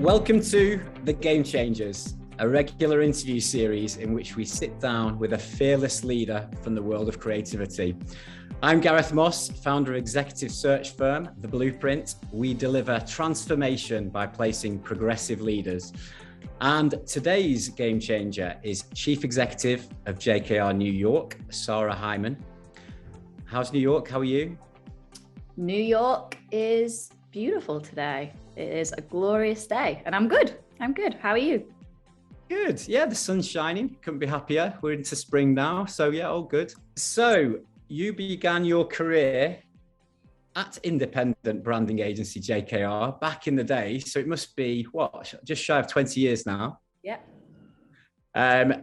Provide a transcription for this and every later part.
Welcome to The Game Changers, a regular interview series in which we sit down with a fearless leader from the world of creativity. I'm Gareth Moss, founder of executive search firm, The Blueprint. We deliver transformation by placing progressive leaders. And today's game changer is Chief Executive of JKR New York, Sara Hyman. How's New York? How are you? New York is beautiful today. It is a glorious day and I'm good. How are you? Good. Yeah, the sun's shining. Couldn't be happier. We're into spring now. So yeah, all good. So you began your career at independent branding agency JKR back in the day. So it must be, what, just shy of 20 years now? Yeah.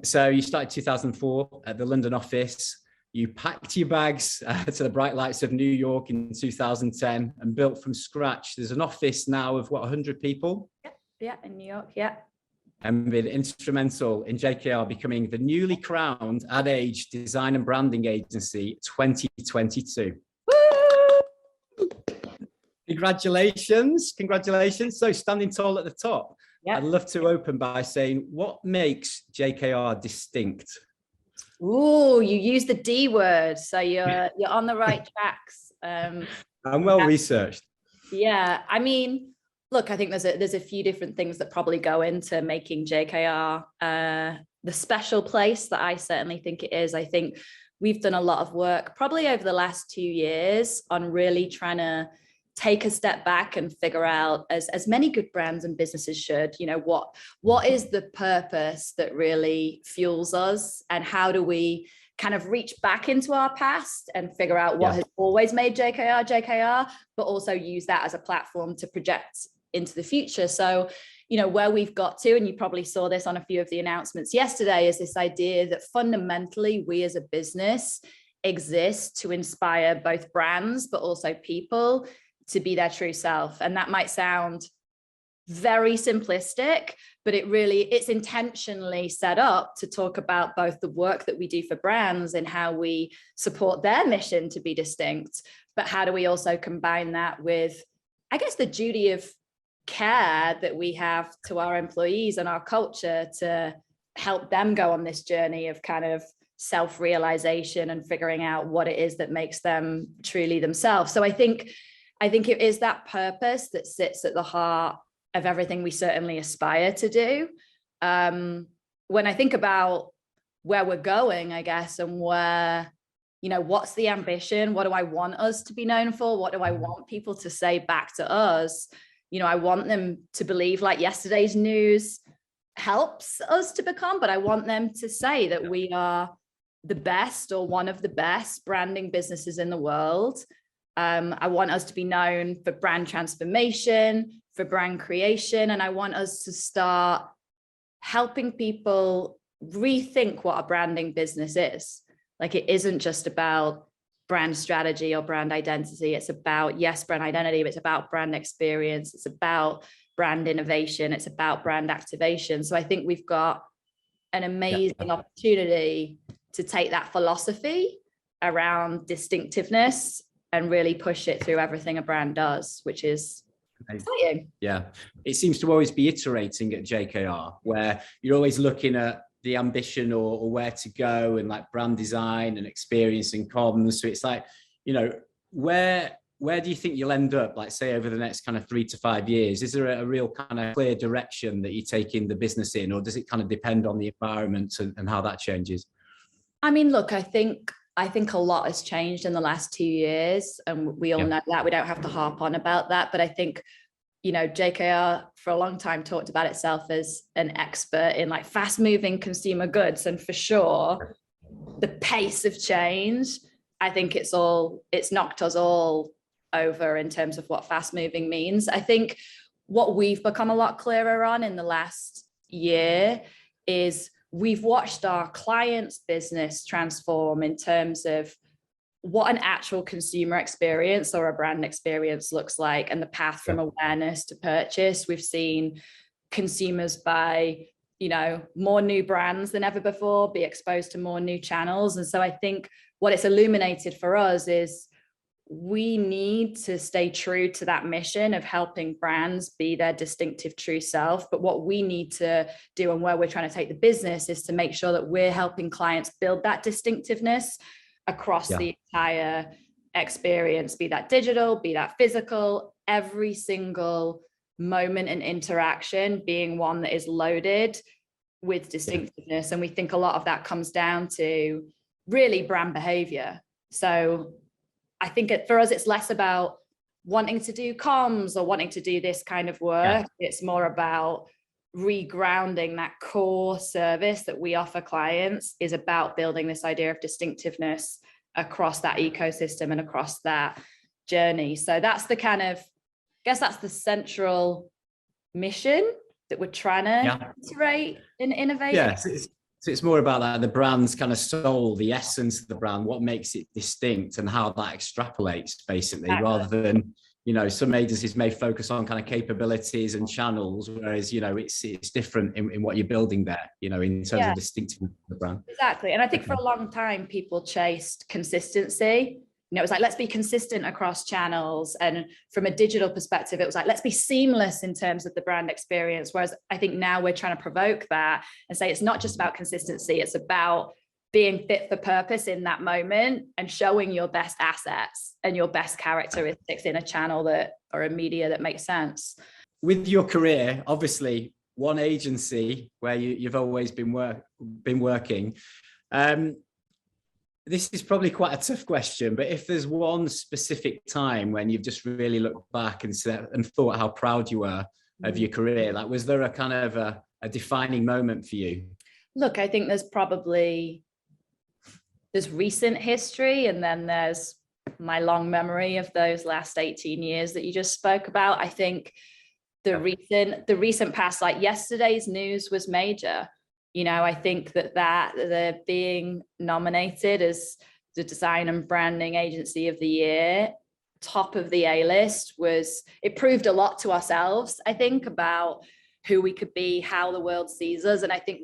So you started 2004 at the London office. You packed your bags to the bright lights of New York in 2010 and built from scratch. There's an office now of what, 100 people? Yeah, in New York, yeah. And been instrumental in JKR becoming the newly crowned Ad Age Design and Branding Agency 2022. Woo! Congratulations. So standing tall at the top. Yeah. I'd love to open by saying, what makes JKR distinct? Ooh, you use the D word, so you're on the right tracks. I'm well researched. Yeah, I mean, look, I think there's a few different things that probably go into making JKR the special place that I certainly think it is. I think we've done a lot of work probably over the last 2 years on really trying to take a step back and figure out, as many good brands and businesses should, you know, what is the purpose that really fuels us, and how do we kind of reach back into our past and figure out what has always made JKR, but also use that as a platform to project into the future. So, you know, where we've got to, and you probably saw this on a few of the announcements yesterday, is this idea that fundamentally we as a business exist to inspire both brands, but also people to be their true self. And that might sound very simplistic, but it's intentionally set up to talk about both the work that we do for brands and how we support their mission to be distinct, but how do we also combine that with, I guess, the duty of care that we have to our employees and our culture to help them go on this journey of kind of self-realization and figuring out what it is that makes them truly themselves. So I think it is that purpose that sits at the heart of everything we certainly aspire to do. When I think about where we're going, I guess, and where, you know, what's the ambition? What do I want us to be known for? What do I want people to say back to us? You know, I want them to believe like yesterday's news helps us to become, but I want them to say that we are the best or one of the best branding businesses in the world. I want us to be known for brand transformation, for brand creation, and I want us to start helping people rethink what a branding business is. Like, it isn't just about brand strategy or brand identity. It's about, yes, brand identity, but it's about brand experience. It's about brand innovation. It's about brand activation. So I think we've got an amazing opportunity to take that philosophy around distinctiveness and really push it through everything a brand does, which is exciting. Yeah, it seems to always be iterating at JKR, where you're always looking at the ambition or where to go, and like brand design and experience in common. So it's like, you know, where do you think you'll end up, like, say, over the next kind of 3 to 5 years? Is there a real kind of clear direction that you're taking the business in, or does it kind of depend on the environment and how that changes? I mean, look, I think a lot has changed in the last 2 years, and we all know that. We don't have to harp on about that, but I think, you know, JKR for a long time talked about itself as an expert in like fast moving consumer goods. And for sure, the pace of change, I think it's knocked us all over in terms of what fast moving means. I think what we've become a lot clearer on in the last year is we've watched our clients' business transform in terms of what an actual consumer experience or a brand experience looks like, and the path from awareness to purchase. We've seen consumers buy, you know, more new brands than ever before, be exposed to more new channels. And so I think what it's illuminated for us is we need to stay true to that mission of helping brands be their distinctive true self. But what we need to do, and where we're trying to take the business, is to make sure that we're helping clients build that distinctiveness across the entire experience, be that digital, be that physical, every single moment and interaction being one that is loaded with distinctiveness. And we think a lot of that comes down to really brand behavior. So I think for us, it's less about wanting to do comms or wanting to do this kind of work. It's more about regrounding that core service that we offer clients is about building this idea of distinctiveness across that ecosystem and across that journey. So that's the kind of, I guess that's the central mission that we're trying to iterate and innovate. Yeah, so it's more about that, the brand's kind of soul, the essence of the brand, what makes it distinct and how that extrapolates, basically, rather than, you know, some agencies may focus on kind of capabilities and channels, whereas, you know, it's different in what you're building there, you know, in terms of distinctiveness of the brand. Exactly. And I think for a long time, people chased consistency. You know, it was like, let's be consistent across channels. And from a digital perspective, it was like, let's be seamless in terms of the brand experience. Whereas I think now we're trying to provoke that and say, it's not just about consistency. It's about being fit for purpose in that moment and showing your best assets and your best characteristics in a channel that, or a media that makes sense. With your career, obviously one agency where you've always been working, this is probably quite a tough question, but if there's one specific time when you've just really looked back and thought how proud you were of your career, like, was there a kind of a defining moment for you? Look, I think there's recent history, and then there's my long memory of those last 18 years that you just spoke about. I think the recent past, like yesterday's news, was major. You know, I think that the being nominated as the Design and Branding Agency of the Year, top of the A-list, it proved a lot to ourselves, I think, about who we could be, how the world sees us. And I think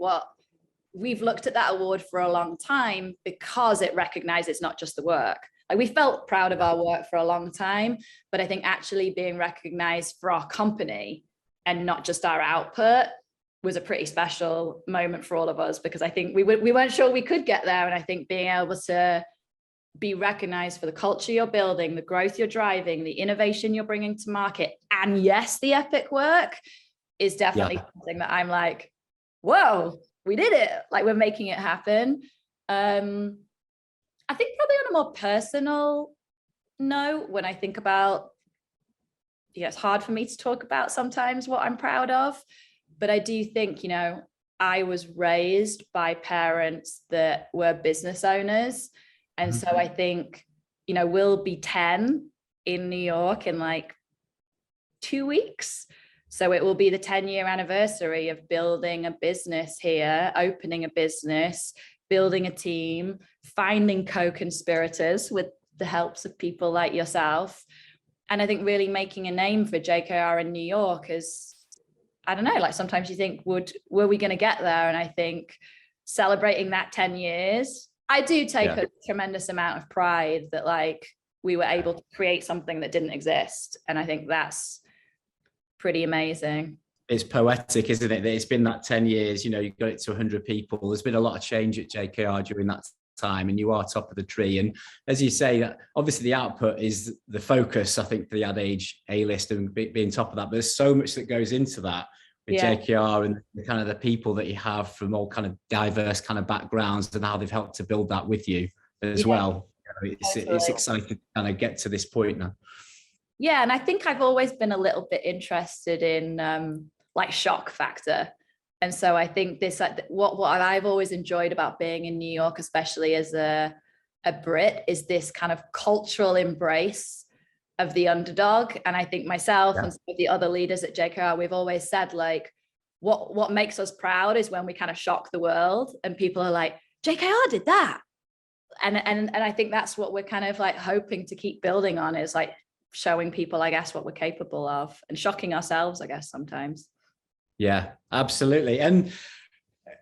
we've looked at that award for a long time because it recognizes not just the work. Like, we felt proud of our work for a long time, but I think actually being recognized for our company and not just our output was a pretty special moment for all of us, because I think we weren't sure we could get there. And I think being able to be recognized for the culture you're building, the growth you're driving, the innovation you're bringing to market, and yes, the epic work, is definitely something that I'm like, whoa, we did it. Like, we're making it happen. I think probably on a more personal note, when I think about, it's hard for me to talk about sometimes what I'm proud of. But I do think, you know, I was raised by parents that were business owners. And so I think, you know, we'll be 10 in New York in like 2 weeks. So it will be the 10-year anniversary of building a business here, opening a business, building a team, finding co-conspirators with the helps of people like yourself. And I think really making a name for JKR in New York is, I don't know, like, sometimes you think, were we going to get there? And I think celebrating that 10 years, I do take a tremendous amount of pride that, like, we were able to create something that didn't exist. And I think that's pretty amazing. It's poetic, isn't it? It's been that 10 years, you know, you got it to 100 people. There's been a lot of change at JKR during that time, and you are top of the tree. And as you say, that obviously the output is the focus, I think, for the Ad Age A-list and being top of that, but there's so much that goes into that with JKR and the kind of the people that you have from all kind of diverse kind of backgrounds and how they've helped to build that with you as well. You know, it's exciting to kind of get to this point now. Yeah, and I think I've always been a little bit interested in like shock factor. And so I think this, what I've always enjoyed about being in New York, especially as a Brit, is this kind of cultural embrace of the underdog. And I think myself and some of the other leaders at JKR, we've always said, like, what makes us proud is when we kind of shock the world and people are like, JKR did that. And I think that's what we're kind of like hoping to keep building on, is like showing people, I guess, what we're capable of and shocking ourselves, I guess, sometimes. Yeah, absolutely. And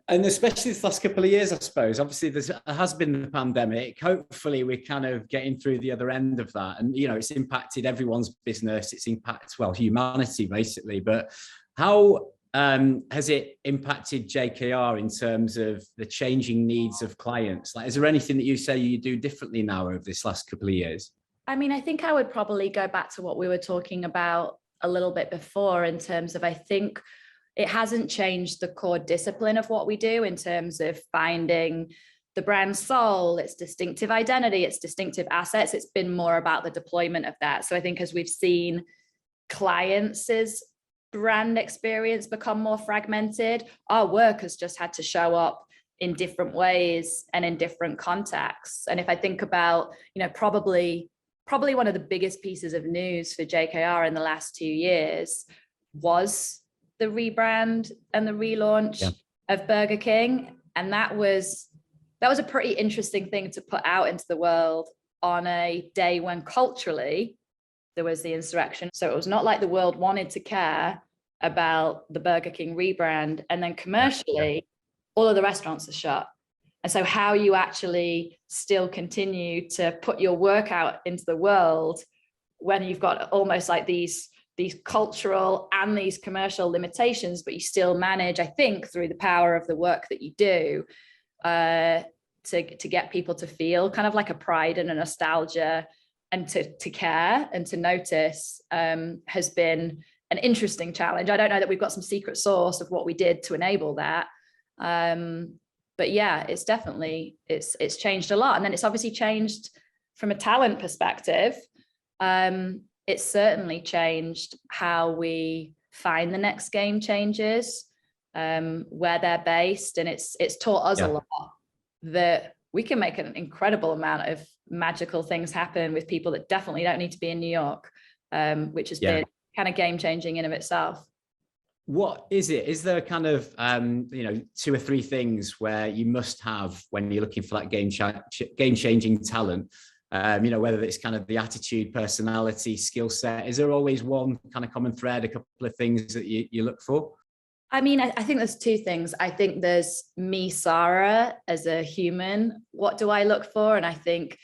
And especially this last couple of years, I suppose, obviously there has been the pandemic. Hopefully we're kind of getting through the other end of that. And, you know, it's impacted everyone's business. It's impacted, well, humanity basically. But how has it impacted JKR in terms of the changing needs of clients? Like, is there anything that you say you do differently now over this last couple of years? I mean, I think I would probably go back to what we were talking about a little bit before in terms of, I think it hasn't changed the core discipline of what we do in terms of finding the brand soul, its distinctive identity, its distinctive assets. It's been more about the deployment of that. So I think as we've seen clients' brand experience become more fragmented, our work has just had to show up in different ways and in different contexts. And if I think about, you know, probably one of the biggest pieces of news for JKR in the last 2 years was the rebrand and the relaunch of Burger King. And that was a pretty interesting thing to put out into the world on a day when culturally there was the insurrection. So it was not like the world wanted to care about the Burger King rebrand. And then commercially, all of the restaurants are shut. And so how you actually still continue to put your work out into the world when you've got almost like these cultural and these commercial limitations, but you still manage, I think, through the power of the work that you do, to get people to feel kind of like a pride and a nostalgia and to care and to notice, has been an interesting challenge. I don't know that we've got some secret sauce of what we did to enable that. But yeah, it's definitely, it's changed a lot. And then it's obviously changed from a talent perspective. It's certainly changed how we find the next game changers, where they're based. And it's taught us a lot that we can make an incredible amount of magical things happen with people that definitely don't need to be in New York, which has been kind of game changing in of itself. What is it? Is there kind of, 2 or 3 things where you must have when you're looking for that game changing talent? Whether it's kind of the attitude, personality, skill set. Is there always one kind of common thread, a couple of things that you look for? I mean, I think there's 2 things. I think there's me, Sara, as a human. What do I look for? And I think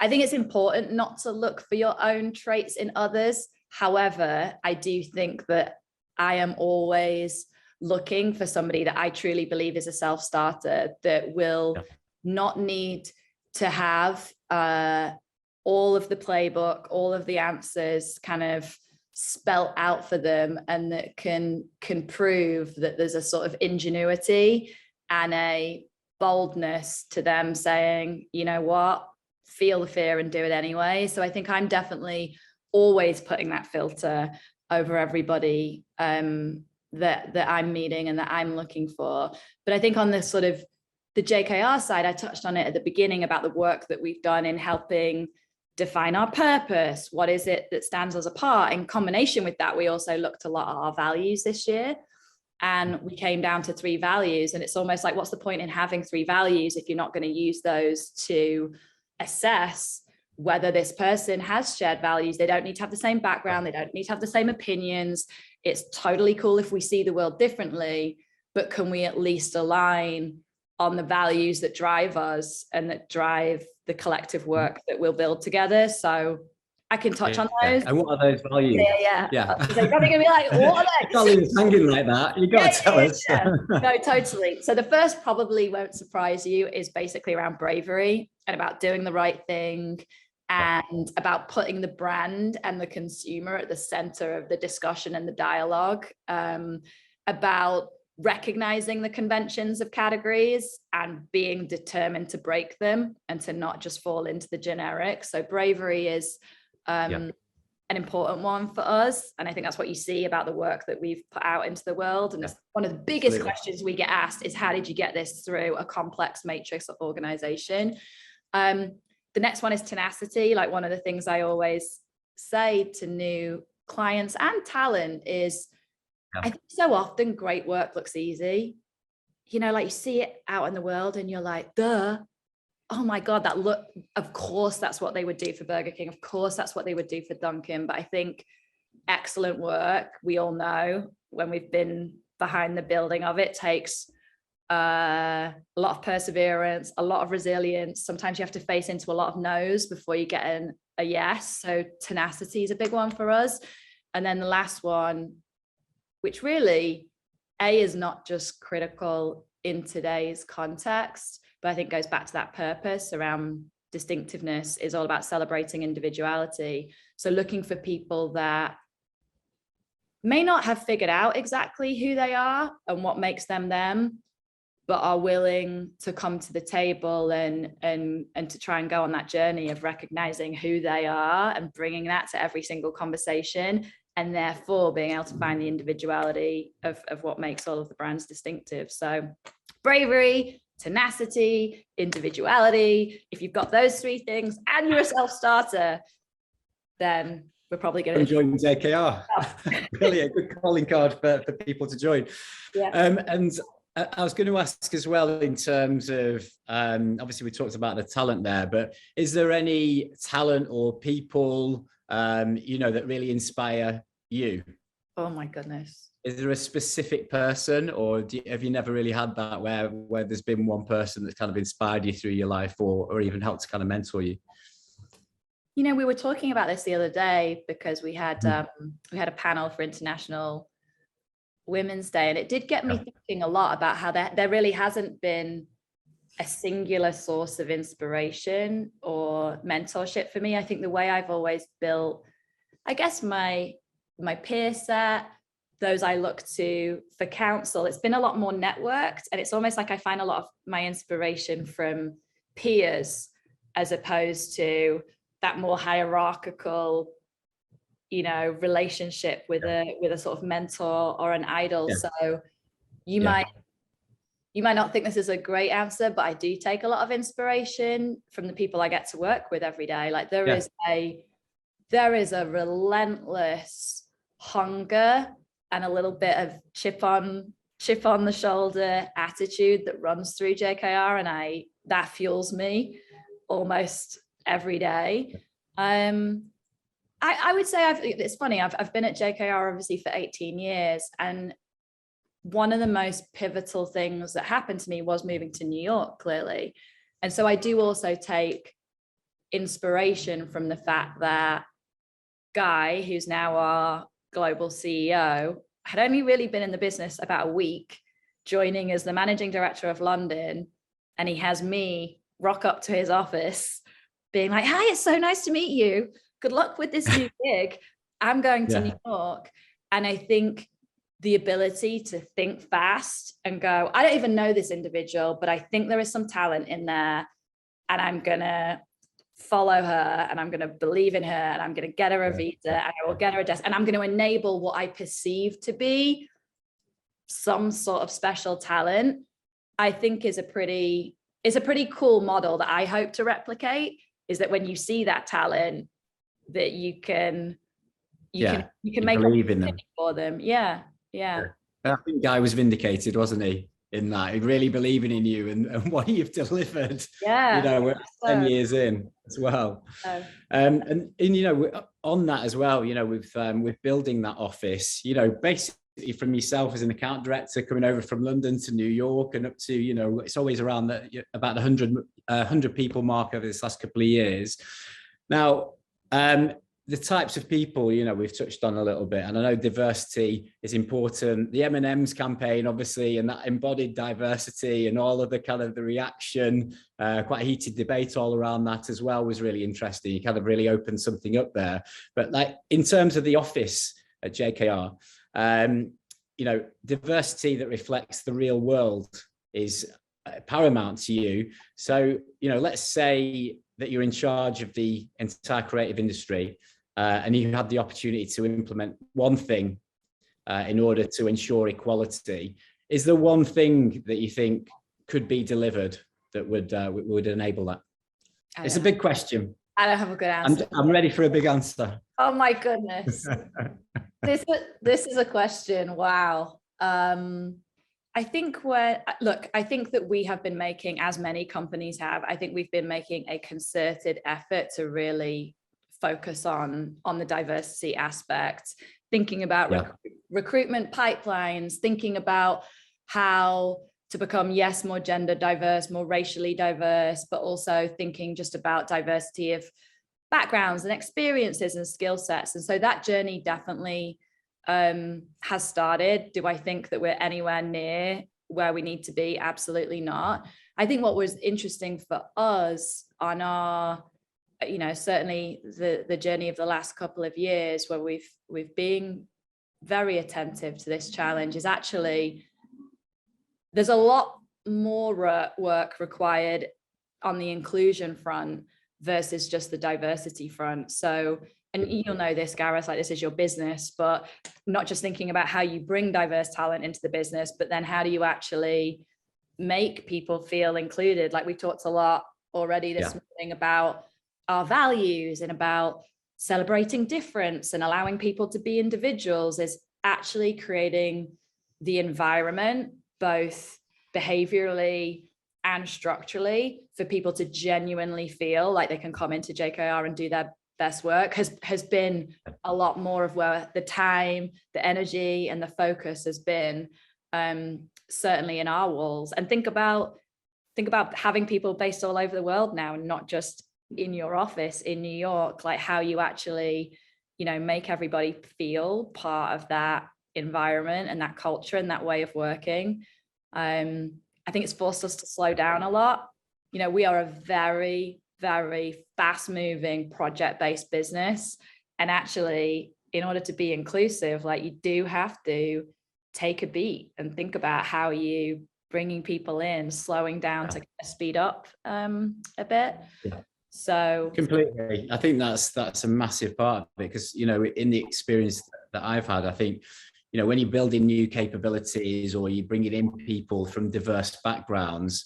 it's important not to look for your own traits in others. However, I do think that I am always looking for somebody that I truly believe is a self-starter, that will not need to have all of the playbook, all of the answers kind of spelt out for them, and that can prove that there's a sort of ingenuity and a boldness to them saying, you know what, feel the fear and do it anyway. So I think I'm definitely always putting that filter over everybody that I'm meeting and that I'm looking for. But I think on the sort of the JKR side, I touched on it at the beginning about the work that we've done in helping define our purpose. What is it that stands us apart? In combination with that, we also looked a lot at our values this year, and we came down to 3 values. And it's almost like, what's the point in having 3 values if you're not going to use those to assess whether this person has shared values? They don't need to have the same background. They don't need to have the same opinions. It's totally cool if we see the world differently, but can we at least align on the values that drive us and that drive the collective work that we'll build together? So I can touch on those. And what are those values? Yeah. They're probably gonna be like, what are they? Hanging like that. You got to tell us. No, totally. So the first probably won't surprise you, is basically around bravery and about doing the right thing, and about putting the brand and the consumer at the center of the discussion and the dialogue, about recognizing the conventions of categories and being determined to break them and to not just fall into the generic. So bravery is an important one for us. And I think that's what you see about the work that we've put out into the world. And it's one of the biggest questions we get asked is, how did you get this through a complex matrix of organization? The next one is tenacity. Like, one of the things I always say to new clients and talent is, I think so often great work looks easy. You know, like you see it out in the world and you're like, duh, oh my God, of course, that's what they would do for Burger King. Of course, that's what they would do for Dunkin'. But I think excellent work, we all know when we've been behind the building of it, takes a lot of perseverance, a lot of resilience. Sometimes you have to face into a lot of no's before you get a yes. So tenacity is a big one for us. And then the last one, which really, is not just critical in today's context, but I think goes back to that purpose around distinctiveness, is all about celebrating individuality. So looking for people that may not have figured out exactly who they are and what makes them them, but are willing to come to the table and to try and go on that journey of recognizing who they are and bringing that to every single conversation, and therefore being able to find the individuality of what makes all of the brands distinctive. So bravery, tenacity, individuality. If you've got those three things and you're a self-starter, then we're probably going to join JKR. Brilliant, good calling card for people to join. Yeah. And I was going to ask as well, in terms of, obviously we talked about the talent there, but is there any talent or people, that really inspire you? Oh my goodness. Is there a specific person, or have you never really had that where there's been one person that's kind of inspired you through your life, or even helped to kind of mentor you? We were talking about this the other day because we had a panel for International Women's Day, and it did get me thinking a lot about how there really hasn't been a singular source of inspiration or mentorship for me. I think the way I've always built, I guess, my peer set, those I look to for counsel, it's been a lot more networked, and it's almost like I find a lot of my inspiration from peers as opposed to that more hierarchical relationship with a sort of mentor or an idol. So you might not think this is a great answer, but I do take a lot of inspiration from the people I get to work with every day. Like there is a relentless hunger and a little bit of chip on the shoulder attitude that runs through JKR, and that fuels me almost every day. I would say it's funny, I've been at JKR obviously for 18 years, and one of the most pivotal things that happened to me was moving to New York, clearly. And so I do also take inspiration from the fact that Guy, who's now our global CEO, had only really been in the business about a week, joining as the managing director of London, and he has me rock up to his office being like, "Hi, it's so nice to meet you. Good luck with this new gig. I'm going to New York." And I think the ability to think fast and go, I don't even know this individual, but I think there is some talent in there, and I'm going to follow her, and I'm going to believe in her, and I'm going to get her a visa, and I will get her a desk, and I'm going to enable what I perceive to be some sort of special talent, I think is a pretty cool model that I hope to replicate, is that when you see that talent, that you can make believe in them for them. Yeah. I think Guy was vindicated, wasn't he, in that, really believing in you and what you've delivered. We're 10 years in as well. And on that as well, with building that office, basically from yourself as an account director coming over from London to New York and up to, it's always around about the 100 people mark over this last couple of years. Now, the types of people, we've touched on a little bit, and I know diversity is important. The M&M's campaign, obviously, and that embodied diversity and all of the kind of the reaction, quite a heated debate all around that as well, was really interesting. You kind of really opened something up there. But like in terms of the office at JKR, diversity that reflects the real world is paramount to you. So, let's say that you're in charge of the entire creative industry, and you had the opportunity to implement one thing in order to ensure equality. Is there one thing that you think could be delivered that would enable that? It's a big question. I don't have a good answer. I'm ready for a big answer. Oh my goodness. This is a question. Wow. I think that we have been making, as many companies have, I think we've been making a concerted effort to really focus on the diversity aspect, thinking about recruitment pipelines, thinking about how to become, yes, more gender diverse, more racially diverse, but also thinking just about diversity of backgrounds and experiences and skill sets. And so that journey definitely has started. Do I think that we're anywhere near where we need to be? Absolutely not. I think what was interesting for us on our, you know, certainly the journey of the last couple of years, where we've been very attentive to this challenge, is actually there's a lot more work required on the inclusion front versus just the diversity front. So, and you'll know this, Gareth, like this is your business, but not just thinking about how you bring diverse talent into the business, but then how do you actually make people feel included? Like we talked a lot already this morning about our values and about celebrating difference and allowing people to be individuals, is actually creating the environment, both behaviorally and structurally, for people to genuinely feel like they can come into JKR and do their best work has been a lot more of where the time, the energy and the focus has been, certainly in our walls. And think about having people based all over the world now, and not just in your office in New York, like how you actually, you know, make everybody feel part of that environment and that culture and that way of working. I think it's forced us to slow down a lot. You know, we are a very, very fast moving project-based business. And actually, in order to be inclusive, like you do have to take a beat and think about how you bringing people in, slowing down to kind of speed up a bit. Yeah. So completely. I think that's a massive part of it, because, you know, in the experience that I've had, I think, you know, when you're building new capabilities or you're bringing in people from diverse backgrounds,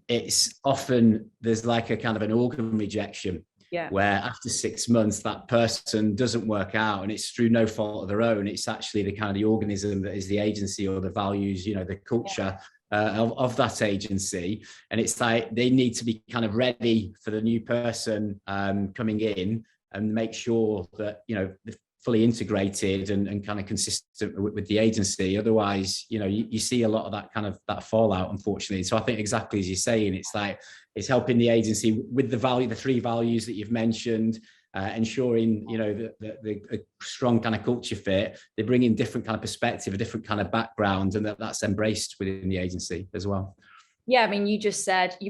it's often there's like a kind of an organ rejection, where after 6 months that person doesn't work out, and it's through no fault of their own. It's actually the kind of the organism that is the agency, or the values, you know, the culture of that agency. And it's like they need to be kind of ready for the new person coming in, and make sure that, you know, fully integrated and kind of consistent with the agency. Otherwise, you know, you see a lot of that kind of that fallout, unfortunately. So I think exactly as you're saying, it's like it's helping the agency with the 3 values that you've mentioned, ensuring, you know, the strong kind of culture fit. They bring in different kind of perspective, a different kind of background, and that's embraced within the agency as well. Yeah, I mean, you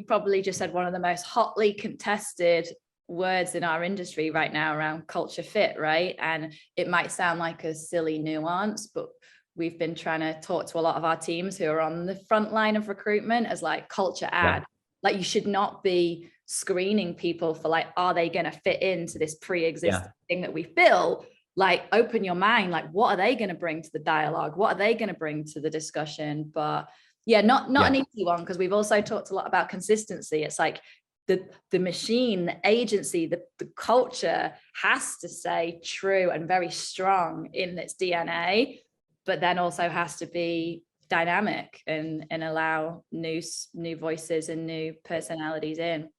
probably just said one of the most hotly contested words in our industry right now around culture fit, right? And it might sound like a silly nuance, but we've been trying to talk to a lot of our teams who are on the front line of recruitment as like culture add. Like you should not be screening people for like, are they going to fit into this pre-existing thing that we've built? Like open your mind, like what are they going to bring to the dialogue? What are they going to bring to the discussion? But yeah, not an easy one, because we've also talked a lot about consistency. It's like the machine, the agency, the culture has to stay true and very strong in its DNA, but then also has to be dynamic and allow new voices and new personalities in.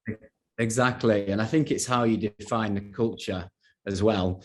Exactly. And I think it's how you define the culture as well.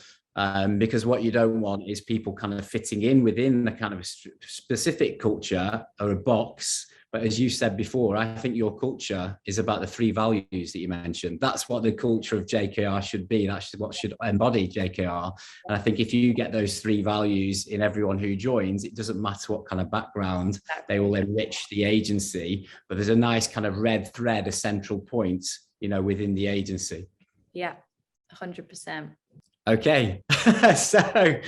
Because what you don't want is people kind of fitting in within the kind of specific culture or a box. But as you said before, I think your culture is about the 3 values that you mentioned. That's what the culture of JKR should be. That's what should embody JKR. And I think if you get those 3 values in everyone who joins, it doesn't matter what kind of background, they will enrich the agency. But there's a nice kind of red thread, a central point, you know, within the agency. Yeah, 100%. Okay, so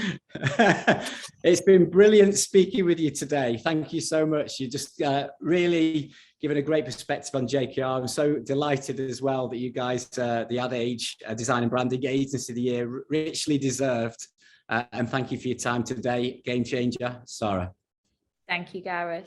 it's been brilliant speaking with you today. Thank you so much. You just really given a great perspective on JKR. I'm so delighted as well that you guys, the Ad Age Design and Branding Agency of the Year, richly deserved. And thank you for your time today. Game changer, Sara. Thank you, Gareth.